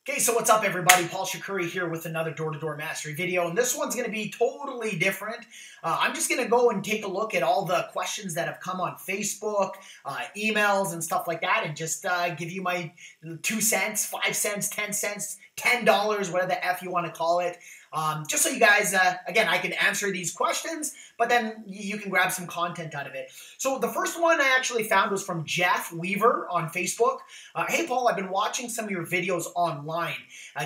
Okay, so what's up everybody? Paul Shakuri here with another door-to-door mastery video, and this one's going to be totally different. I'm just going to go and take a look at all the questions that have come on Facebook, emails, and stuff like that, and just give you my 2 cents, 5 cents, 10 cents, $10, whatever the F you want to call it. Just so you guys, again, I can answer these questions, but then you can grab some content out of it. So the first one I actually found was from Jeff Weaver on Facebook. Hey, Paul, I've been watching some of your videos online.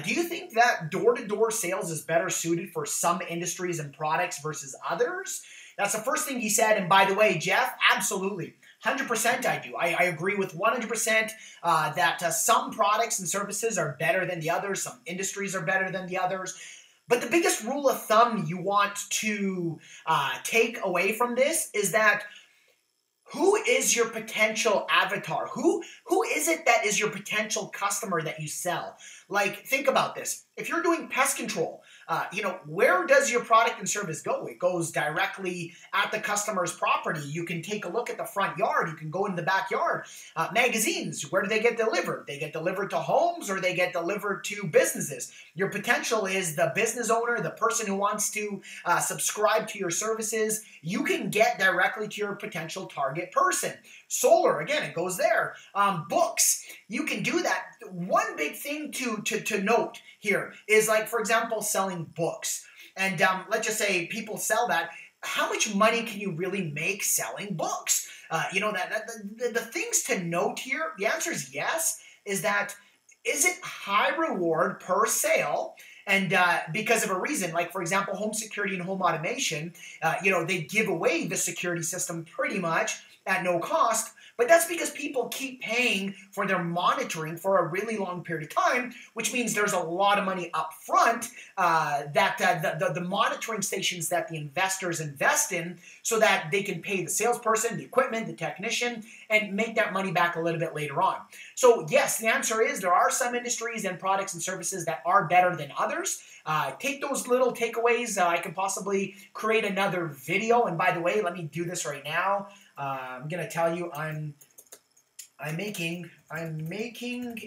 Do you think that door-to-door sales is better suited for some industries and products versus others? That's the first thing he said. And by the way, Jeff, absolutely. 100% I do. I agree with 100% that some products and services are better than the others. Some industries are better than the others. But the biggest rule of thumb you want to take away from this is that who is your potential avatar? Who is it that is your potential customer that you sell? Like, think about this. If you're doing pest control, where does your product and service go? It goes directly at the customer's property. You can take a look at the front yard. You can go in the backyard. Magazines, where do they get delivered? They get delivered to homes or they get delivered to businesses. Your potential is the business owner, the person who wants to subscribe to your services. You can get directly to your potential target person. Solar, again, it goes there. Books, you can do that. One big thing to note here is, like, for example, selling books. And let's just say people sell that. How much money can you really make selling books? The things to note here, the answer is yes, is it high reward per sale? And because of a reason, like, for example, home security and home automation, they give away the security system pretty much at no cost, but that's because people keep paying for their monitoring for a really long period of time, which means there's a lot of money up front the monitoring stations that the investors invest in so that they can pay the salesperson, the equipment, the technician, and make that money back a little bit later on. So yes, the answer is there are some industries and products and services that are better than others. Take those little takeaways. I can possibly create another video. And by the way, let me do this right now. I'm gonna tell you I'm making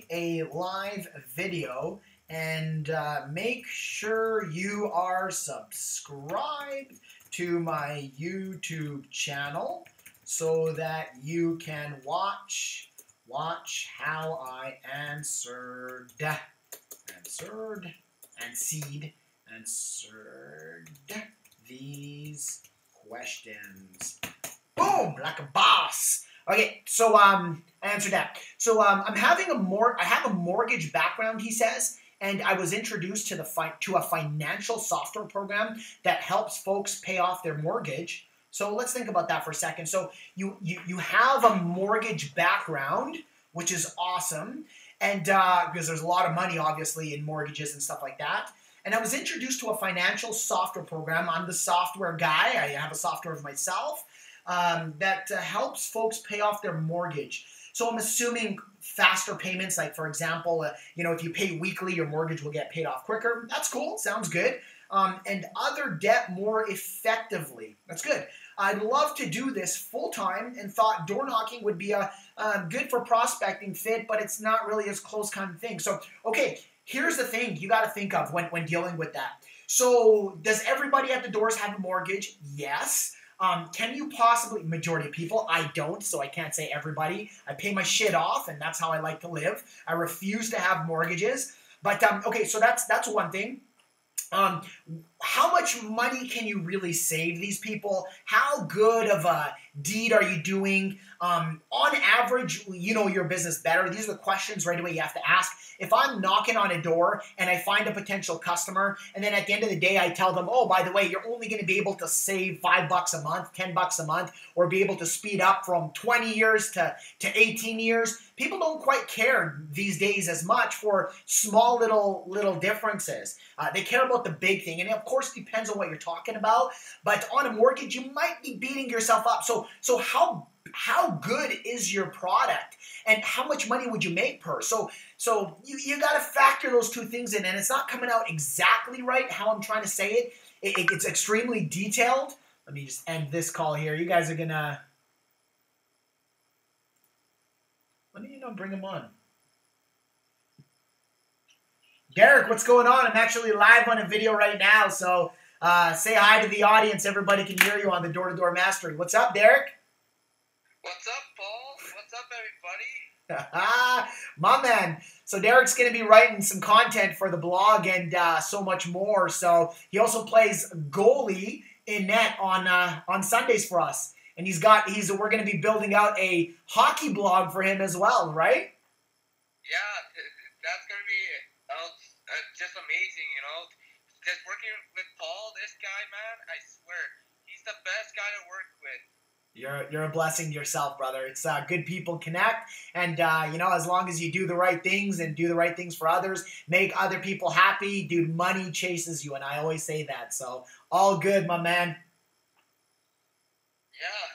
a live video, and make sure you are subscribed to my YouTube channel so that you can watch how I answered these questions. Boom, like a boss. Okay, so I answered that. So I have a mortgage background, he says, and I was introduced to a financial software program that helps folks pay off their mortgage. So let's think about that for a second. So you have a mortgage background, which is awesome, and because there's a lot of money obviously in mortgages and stuff like that. And I was introduced to a financial software program. I'm the software guy. I have a software of myself that helps folks pay off their mortgage. So I'm assuming faster payments, like, for example, if you pay weekly, your mortgage will get paid off quicker. That's cool. Sounds good. And other debt more effectively. That's good. I'd love to do this full-time and thought door knocking would be a good for prospecting fit, but it's not really as close kind of thing. So, okay, here's the thing you got to think of when dealing with that. So does everybody at the doors have a mortgage? Yes. Can you possibly, majority of people, I don't, so I can't say everybody. I pay my shit off, and that's how I like to live. I refuse to have mortgages. But, okay, so that's one thing. How much money can you really save these people? How good of a deed are you doing? On average, you know your business better. These are the questions right away you have to ask. If I'm knocking on a door and I find a potential customer, and then at the end of the day I tell them, oh, by the way, you're only going to be able to save $5 a month, $10 a month, or be able to speed up from 20 years to 18 years, people don't quite care these days as much for small little differences. They care about the big thing, and of course it depends on what you're talking about. But on a mortgage, you might be beating yourself up. So how good is your product, and how much money would you make per? So you got to factor those two things in, and it's not coming out exactly right how I'm trying to say it. It's extremely detailed. Let me just end this call here. You guys are gonna. Let me bring them on. Derek, what's going on? I'm actually live on a video right now, so say hi to the audience. Everybody can hear you on the Door-to-Door Mastery. What's up, Derek? What's up, Paul? What's up, everybody? My man. So Derek's going to be writing some content for the blog and so much more. So he also plays goalie in net on Sundays for us. And we're going to be building out a hockey blog for him as well, right? Yeah, that's going to be just amazing, you know. Just working with Paul, this guy, man, I swear, he's the best guy to work with. You're a blessing to yourself, brother. It's good people connect, and you know, as long as you do the right things and do the right things for others, make other people happy, dude, money chases you, and I always say that. So all good, my man. Yeah.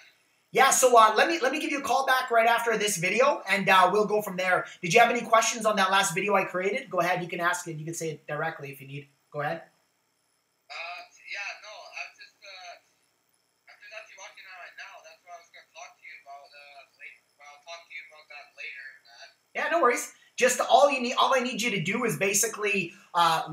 Yeah. So let me give you a call back right after this video, and we'll go from there. Did you have any questions on that last video I created? Go ahead. You can ask it. You can say it directly if you need. Go ahead. Yeah, no, I'm just actually watching that right now. That's what I was going to talk to you about I'll talk to you about that later. Yeah, no worries. Just all I need you to do is basically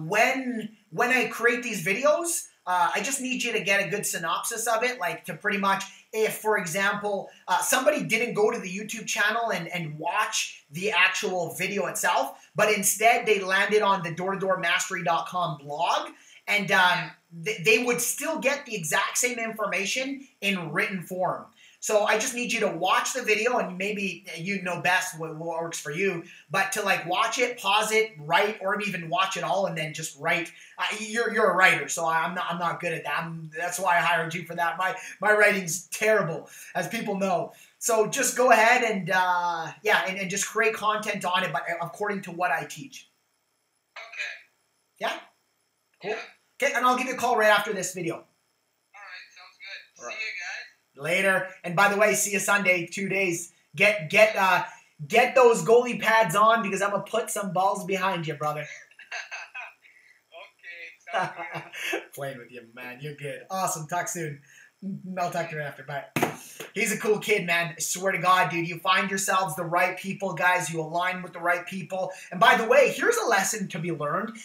when I create these videos, I just need you to get a good synopsis of it, like to pretty much, if for example somebody didn't go to the YouTube channel and watch the actual video itself, but instead they landed on the doortodoormastery.com blog, and they would still get the exact same information in written form. So I just need you to watch the video, and maybe you know best what works for you, but to like watch it, pause it, write, or even watch it all and then just write. You're a writer, so I'm not good at that. That's why I hired you for that. My writing's terrible, as people know. So just go ahead and and just create content on it, but according to what I teach. Okay. Yeah? Cool. Yeah. Okay, and I'll give you a call right after this video. All right, sounds good. See you guys. Later. And by the way, see you Sunday, 2 days. Get those goalie pads on, because I'm gonna put some balls behind you, brother. Okay, sounds good. Playing with you, man. You're good. Awesome. Talk soon. I'll talk to you after. Bye. He's a cool kid, man. I swear to God, dude. You find yourselves the right people, guys. You align with the right people. And by the way, here's a lesson to be learned.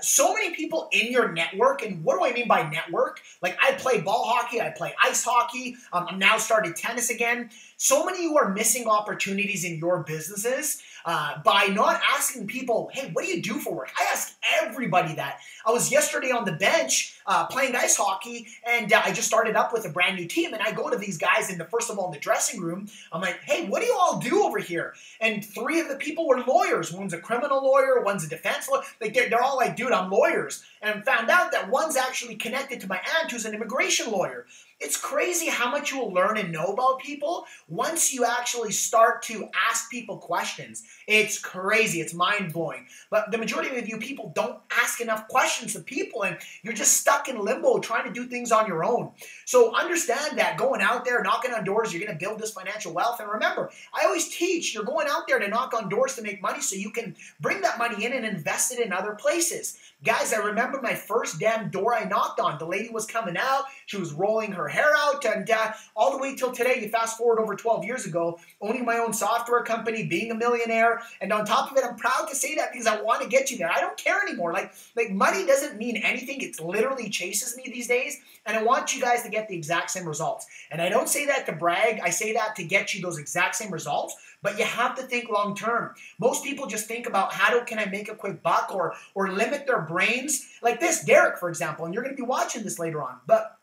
So many people in your network, and what do I mean by network? Like, I play ball hockey. I play ice hockey. I'm now starting tennis again. So many of you are missing opportunities in your businesses by not asking people, hey, what do you do for work? I ask everybody that. I was yesterday on the bench playing ice hockey, and I just started up with a brand new team, and I go to these guys first of all in the dressing room. I'm like, hey, what do you all do over here? And 3 of the people were lawyers. One's a criminal lawyer, one's a defense lawyer. Like, they're all like, dude, I'm lawyers. And found out that one's actually connected to my aunt, who's an immigration lawyer. It's crazy how much you will learn and know about people once you actually start to ask people questions. It's crazy. It's mind-blowing. But the majority of you people don't ask enough questions to people, and you're just stuck in limbo trying to do things on your own. So understand that going out there, knocking on doors, you're going to build this financial wealth. And remember, I always teach you're going out there to knock on doors to make money so you can bring that money in and invest it in other places. Guys, I remember my first damn door I knocked on. The lady was coming out. She was rolling her hair out, and all the way till today, you fast forward over 12 years ago, owning my own software company, being a millionaire, and on top of it, I'm proud to say that because I want to get you there. I don't care anymore. Like money doesn't mean anything. It literally chases me these days, and I want you guys to get the exact same results. And I don't say that to brag. I say that to get you those exact same results, but you have to think long term. Most people just think about can I make a quick buck or limit their brains. Like this, Derek, for example, and you're going to be watching this later on, but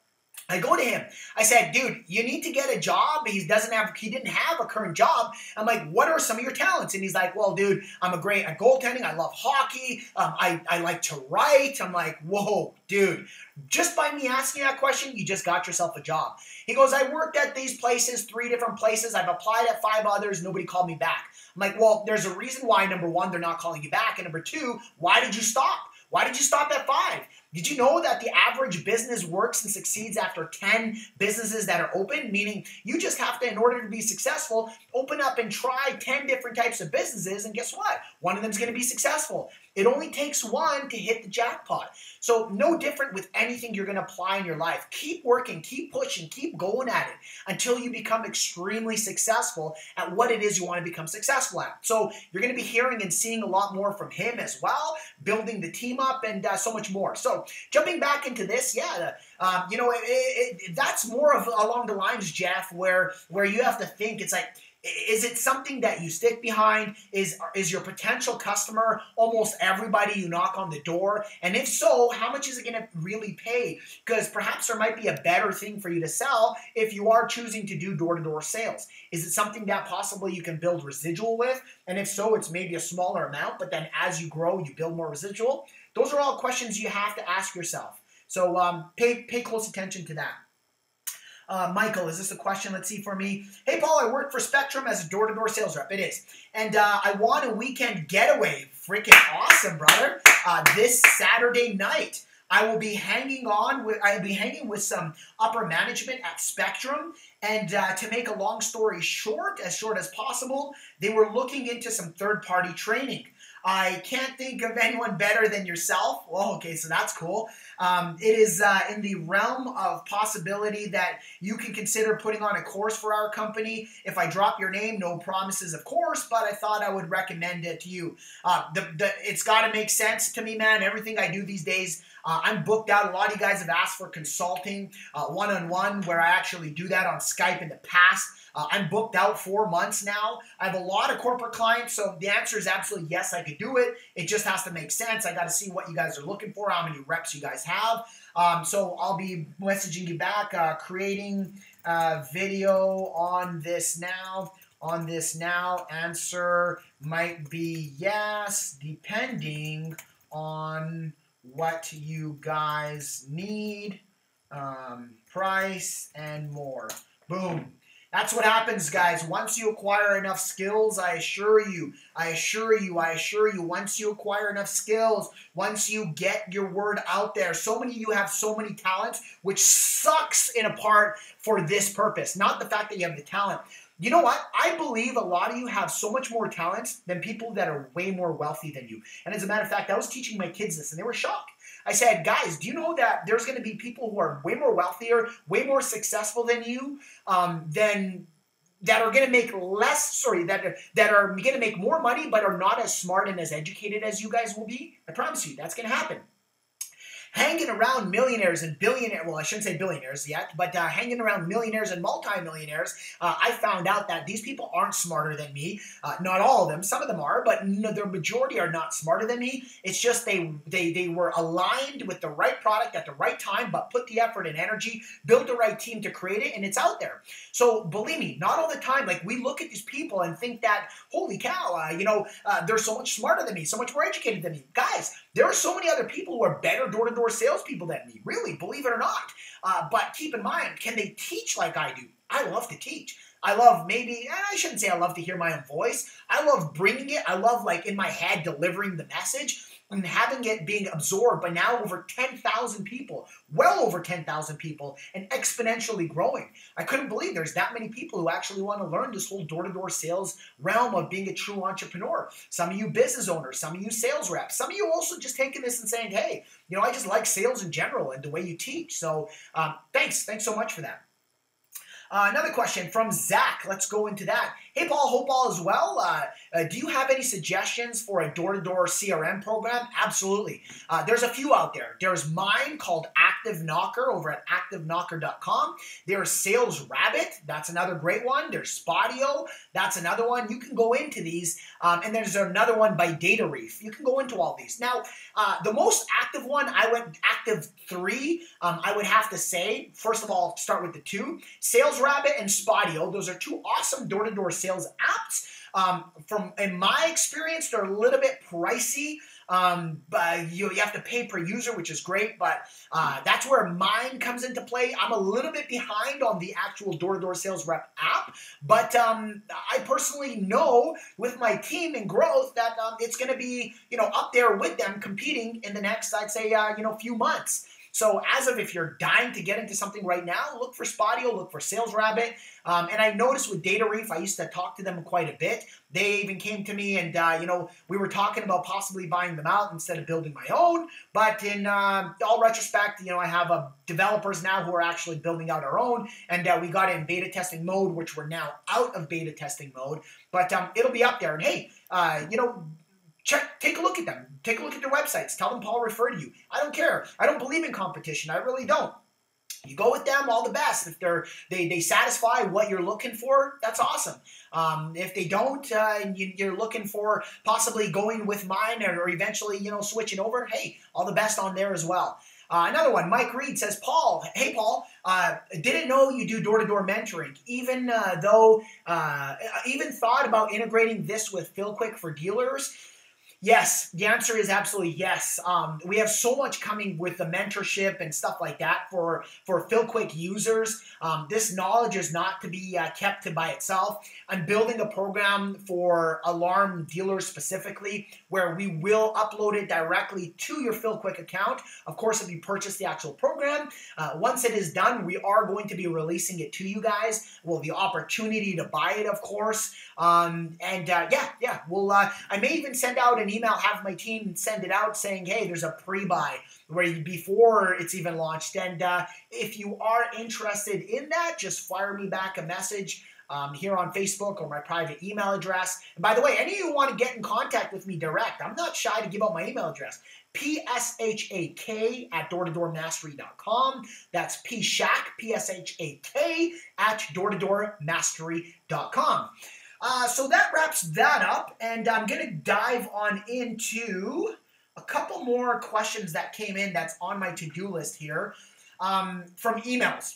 I go to him. I said, dude, you need to get a job. He didn't have a current job. I'm like, what are some of your talents? And he's like, well, dude, I'm great at goaltending. I love hockey. I like to write. I'm like, whoa, dude, just by me asking that question, you just got yourself a job. He goes, I worked at these places, 3 different places. I've applied at 5 others. Nobody called me back. I'm like, well, there's a reason why, number 1, they're not calling you back. And number 2, why did you stop? Why did you stop at 5? Did you know that the average business works and succeeds after 10 businesses that are open? Meaning you just have to, in order to be successful, open up and try 10 different types of businesses, and guess what? One of them is going to be successful. It only takes one to hit the jackpot. So no different with anything you're going to apply in your life. Keep working, keep pushing, keep going at it until you become extremely successful at what it is you want to become successful at. So you're going to be hearing and seeing a lot more from him as well, building the team up and so much more. So jumping back into this, that's more of along the lines, Jeff, where you have to think, it's like, is it something that you stick behind? Is your potential customer almost everybody you knock on the door? And if so, how much is it going to really pay? Because perhaps there might be a better thing for you to sell if you are choosing to do door-to-door sales. Is it something that possibly you can build residual with? And if so, it's maybe a smaller amount, but then as you grow, you build more residual. Those are all questions you have to ask yourself. So pay close attention to that. Michael, is this a question? Let's see for me. Hey, Paul, I work for Spectrum as a door-to-door sales rep. It is. And I want a weekend getaway. Freaking awesome, brother. This Saturday night, I'll be hanging with some upper management at Spectrum. And to make a long story short as possible, they were looking into some third-party training. I can't think of anyone better than yourself. Well, okay, so that's cool. It is in the realm of possibility that you can consider putting on a course for our company. If I drop your name, no promises, of course, but I thought I would recommend it to you. It's got to make sense to me, man. Everything I do these days, I'm booked out. A lot of you guys have asked for consulting one-on-one, where I actually do that on Skype in the past. I'm booked out 4 months now. I have a lot of corporate clients, so the answer is absolutely yes, I could do it. It just has to make sense. I got to see what you guys are looking for, how many reps you guys have. So I'll be messaging you back, creating a video on this now. Answer might be yes, depending on what you guys need, price, and more. Boom. That's what happens, guys. Once you acquire enough skills, I assure you, once you acquire enough skills, once you get your word out there, so many of you have so many talents, which sucks in a part for this purpose. Not the fact that you have the talent. You know what? I believe a lot of you have so much more talents than people that are way more wealthy than you. And as a matter of fact, I was teaching my kids this, and they were shocked. I said, guys, do you know that there's going to be people who are way more wealthier, way more successful than you, that are going to make that are going to make more money, but are not as smart and as educated as you guys will be? I promise you, that's going to happen. Hanging around millionaires and billionaires, well, I shouldn't say billionaires yet, but hanging around millionaires and multimillionaires, I found out that these people aren't smarter than me. Not all of them. Some of them are, but no, the majority are not smarter than me. It's just they were aligned with the right product at the right time, but put the effort and energy, built the right team to create it, and it's out there. So believe me, not all the time. Like, we look at these people and think that, holy cow, they're so much smarter than me, so much more educated than me. Guys, there are so many other people who are better door-to-door salespeople than me, really, believe it or not. But keep in mind, can they teach like I do? I love to teach. I love I shouldn't say I love to hear my own voice. I love bringing it. I love, like, in my head, delivering the message and having it being absorbed by now over 10,000 people, well over 10,000 people, and exponentially growing. I couldn't believe there's that many people who actually want to learn this whole door-to-door sales realm of being a true entrepreneur. Some of you business owners, some of you sales reps, some of you also just taking this and saying, hey, I just like sales in general and the way you teach. So thanks so much for that. Another question from Zach. Let's go into that. Hey, Paul, hope all is well. Do you have any suggestions for a door-to-door CRM program? Absolutely. There's a few out there. There's mine called Active Knocker over at activeknocker.com. There's Sales Rabbit. That's another great one. There's Spodio. That's another one. You can go into these. And there's another one by Data Reef. You can go into all these. Now, the most active one, I went Active 3. I would have to say, first of all, start with the two. Sales Rabbit and Spodio. Those are two awesome door-to-door sales apps. In my experience, they're a little bit pricey. But you have to pay per user, which is great, but that's where mine comes into play. I'm a little bit behind on the actual door-to-door sales rep app, but I personally know with my team and growth that it's going to be, up there with them competing in the next, I'd say, few months. So as of, if you're dying to get into something right now, look for Spodio, look for Sales Rabbit. And I noticed with Data Reef, I used to talk to them quite a bit. They even came to me and, we were talking about possibly buying them out instead of building my own. But in all retrospect, I have developers now who are actually building out our own. And we got it in beta testing mode, which we're now out of beta testing mode. But it'll be up there. And hey, take a look at them. Take a look at their websites. Tell them Paul referred to you. I don't care. I don't believe in competition. I really don't. You go with them, all the best. If they satisfy what you're looking for, that's awesome. If they don't, and you're looking for possibly going with mine or eventually, switching over, hey, all the best on there as well. Another one, Mike Reed says, hey Paul, didn't know you do door-to-door mentoring. Even thought about integrating this with FillQuick for dealers. Yes, the answer is absolutely yes. We have so much coming with the mentorship and stuff like that for FillQuick users. This knowledge is not to be kept by itself. I'm building a program for alarm dealers specifically where we will upload it directly to your FillQuick account. Of course, if you purchase the actual program, once it is done, we are going to be releasing it to you guys. We'll have the opportunity to buy it, of course. We'll. I may even send out an email, have my team send it out saying, hey, there's a pre-buy before it's even launched. And if you are interested in that, just fire me back a message here on Facebook or my private email address. And by the way, any of you who want to get in contact with me direct, I'm not shy to give out my email address. pshak@doortodoormastery.com. That's pshak, P-S-H-A-K, @doortodoormastery.com. So that wraps that up, and I'm going to dive on into a couple more questions that came in that's on my to-do list here from emails.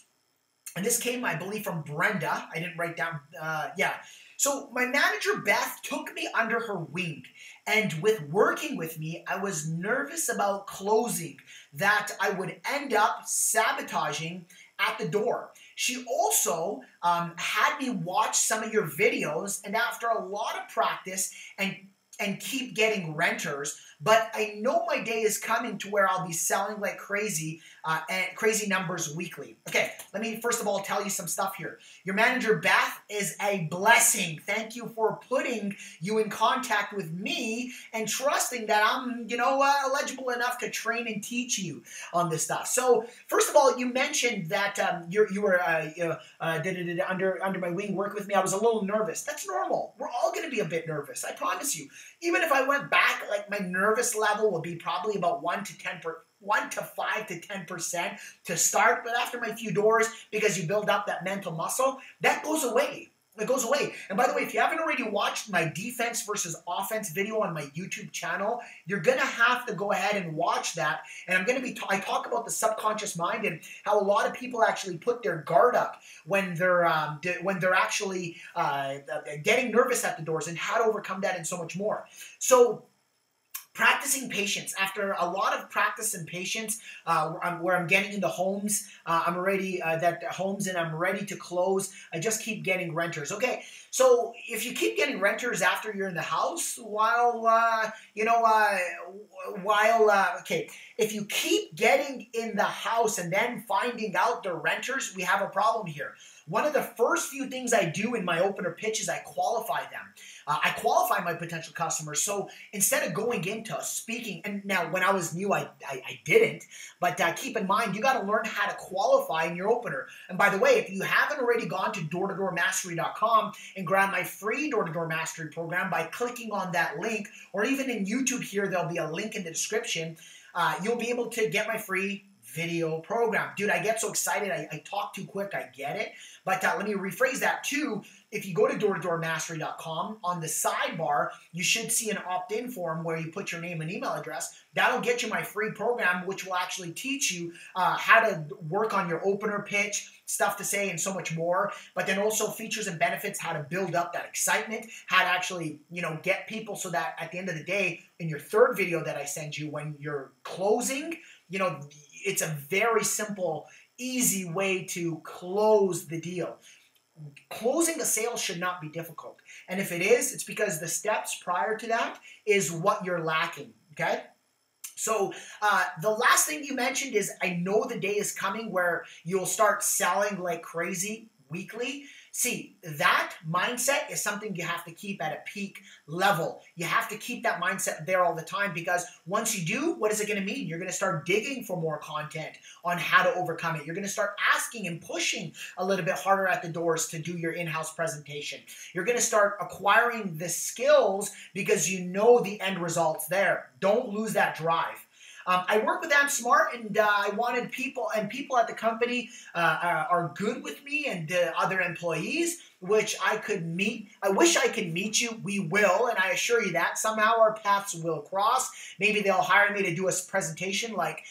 And this came, I believe, from Brenda. I didn't write down, So my manager, Beth, took me under her wing. And with working with me, I was nervous about closing, that I would end up sabotaging at the door. She also had me watch some of your videos, and after a lot of practice and keep getting renters, but I know my day is coming to where I'll be selling like crazy and crazy numbers weekly. Okay, let me first of all tell you some stuff here. Your manager, Beth, is a blessing. Thank you for putting you in contact with me and trusting that I'm, eligible enough to train and teach you on this stuff. So, first of all, you mentioned that you were under my wing, work with me. I was a little nervous. That's normal. We're all going to be a bit nervous. I promise you. Even if I went back, like my nervous level will be probably about 1 to 5 to 10% to start. But after my few doors, because you build up that mental muscle, that goes away. It goes away. And by the way, if you haven't already watched my defense versus offense video on my YouTube channel, you're going to have to go ahead and watch that. And I talk about the subconscious mind and how a lot of people actually put their guard up when they're actually getting nervous at the doors, and how to overcome that and so much more. So, practicing patience. After a lot of practice and patience, where I'm getting into homes, I'm ready and I'm ready to close. I just keep getting renters. Okay, so if you keep getting renters after you're in the house, if you keep getting in the house and then finding out the renters, we have a problem here. One of the first few things I do in my opener pitch is I qualify them. I qualify my potential customers. So instead of going into speaking, and now when I was new, I didn't, but keep in mind, you got to learn how to qualify in your opener. And by the way, if you haven't already gone to doortodoormastery.com and grab my free Door-to-Door Mastery program by clicking on that link, or even in YouTube here, there'll be a link in the description, you'll be able to get my free video program. Dude, I get so excited. I talk too quick. I get it. But let me rephrase that too. if you go to doortodoormastery.com, on the sidebar, you should see an opt-in form where you put your name and email address. That'll get you my free program, which will actually teach you how to work on your opener pitch, stuff to say, and so much more. But then also features and benefits, how to build up that excitement, how to actually, get people so that at the end of the day, in your third video that I send you, when you're closing, it's a very simple, easy way to close the deal. Closing a sale should not be difficult. And if it is, it's because the steps prior to that is what you're lacking, okay? So the last thing you mentioned is, I know the day is coming where you'll start selling like crazy weekly. See, that mindset is something you have to keep at a peak level. You have to keep that mindset there all the time, because once you do, what is it going to mean? You're going to start digging for more content on how to overcome it. You're going to start asking and pushing a little bit harder at the doors to do your in-house presentation. You're going to start acquiring the skills because you know the end result's there. Don't lose that drive. I work with Am Smart, and I wanted people at the company are good with me, and other employees, which I could meet. I wish I could meet you. We will, and I assure you that somehow our paths will cross. Maybe they'll hire me to do a presentation like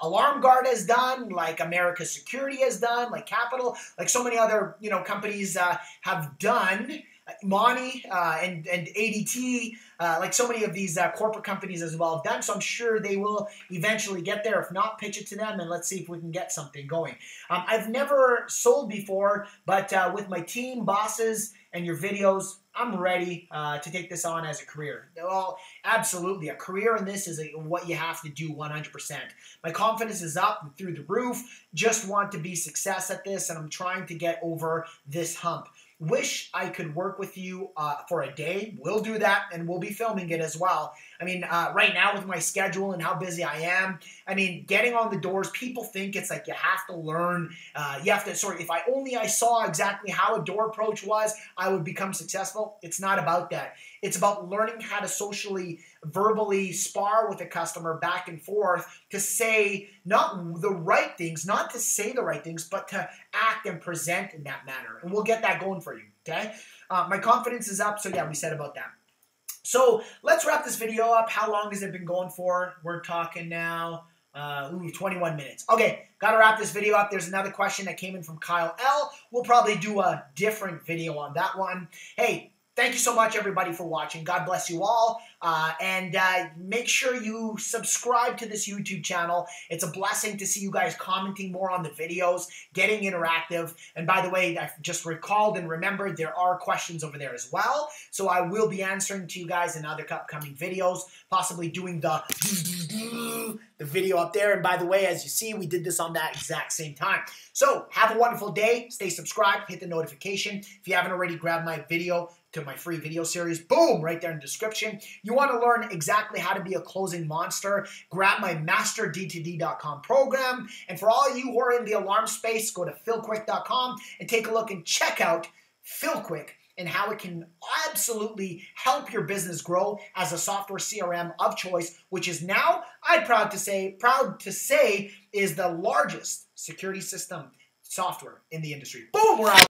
Alarm Guard has done, like America Security has done, like Capital, like so many other companies have done. Monty and ADT, like so many of these corporate companies as well have done. So I'm sure they will eventually get there. If not, pitch it to them and let's see if we can get something going. I've never sold before, but with my team, bosses, and your videos, I'm ready to take this on as a career. Well, absolutely. A career in this is what you have to do 100%. My confidence is up and through the roof. Just want to be success at this, and I'm trying to get over this hump. Wish I could work with you for a day. We'll do that, and we'll be filming it as well. I mean, right now with my schedule and how busy I am, I mean, getting on the doors, people think it's like you have to learn. You have to if I saw exactly how a door approach was, I would become successful. It's not about that. It's about learning how to socially, verbally spar with a customer back and forth to say not the right things, not to say the right things, but to act and present in that manner. And we'll get that going for you, okay? My confidence is up, so yeah, we said about that. So let's wrap this video up. How long has it been going for? We're talking now 21 minutes. Okay, got to wrap this video up. There's another question that came in from Kyle L. We'll probably do a different video on that one. Hey, thank you so much, everybody, for watching. God bless you all. And make sure you subscribe to this YouTube channel. It's a blessing to see you guys commenting more on the videos, getting interactive. And by the way, I just recalled and remembered there are questions over there as well. So I will be answering to you guys in other upcoming videos, possibly doing the video up there. And by the way, as you see, we did this on that exact same time. So have a wonderful day. Stay subscribed. Hit the notification. If you haven't already, grab my video to my free video series. Boom, right there in the description. You want to learn exactly how to be a closing monster, grab my master D2D.com program. And for all you who are in the alarm space, go to philquick.com and take a look and check out PhilQuick and how it can absolutely help your business grow as a software CRM of choice, which is now, I'm proud to say, is the largest security system software in the industry. Boom, we're out.